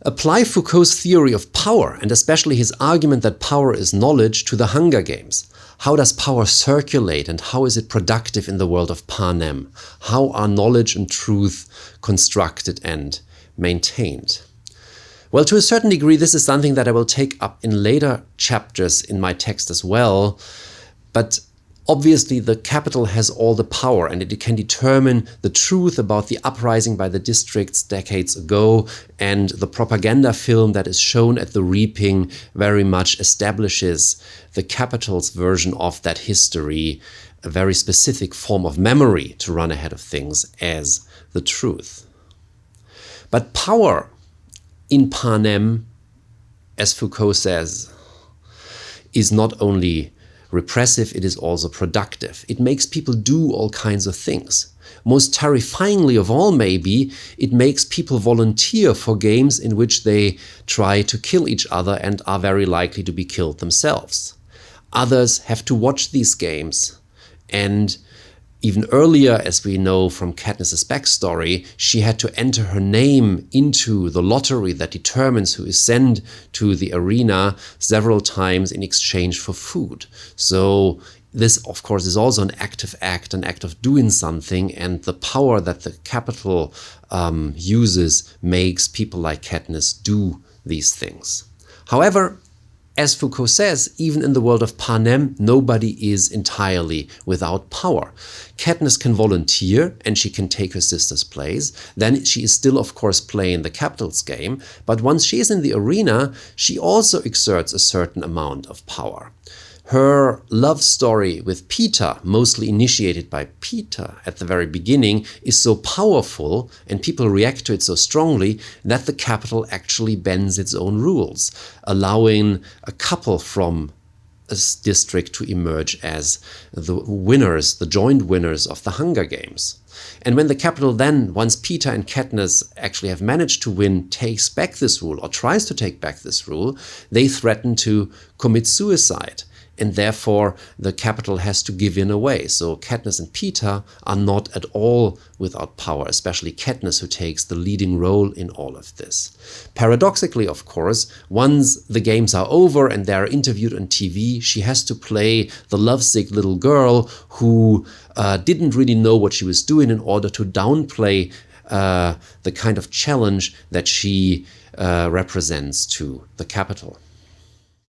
Apply Foucault's theory of power, and especially his argument that power is knowledge, to the Hunger Games. How does power circulate and how is it productive in the world of Panem? How are knowledge and truth constructed and maintained? Well, to a certain degree, this is something that I will take up in later chapters in my text as well. But obviously, the capital has all the power and it can determine the truth about the uprising by the districts decades ago. And the propaganda film that is shown at the reaping very much establishes the capital's version of that history, a very specific form of memory to run ahead of things as the truth. But power in Panem, as Foucault says, is not only repressive, it is also productive. It makes people do all kinds of things. Most terrifyingly of all, maybe, it makes people volunteer for games in which they try to kill each other and are very likely to be killed themselves. Others have to watch these games, and even earlier, as we know from Katniss's backstory, she had to enter her name into the lottery that determines who is sent to the arena several times in exchange for food. So this, of course, is also an active act, an act of doing something, and the power that the capital uses makes people like Katniss do these things. However, as Foucault says, even in the world of Panem, nobody is entirely without power. Katniss can volunteer and she can take her sister's place. Then she is still, of course, playing the capital's game. But once she is in the arena, she also exerts a certain amount of power. Her love story with Peter, mostly initiated by Peter at the very beginning, is so powerful and people react to it so strongly that the capital actually bends its own rules, allowing a couple from a district to emerge as the winners, the joint winners of the Hunger Games. And when the capital then, once Peter and Katniss actually have managed to win, takes back this rule or tries to take back this rule, they threaten to commit suicide. And therefore, the capital has to give in a way. So Katniss and Peter are not at all without power, especially Katniss, who takes the leading role in all of this. Paradoxically, of course, once the games are over and they are interviewed on TV, she has to play the lovesick little girl who didn't really know what she was doing in order to downplay the kind of challenge that she represents to the capital.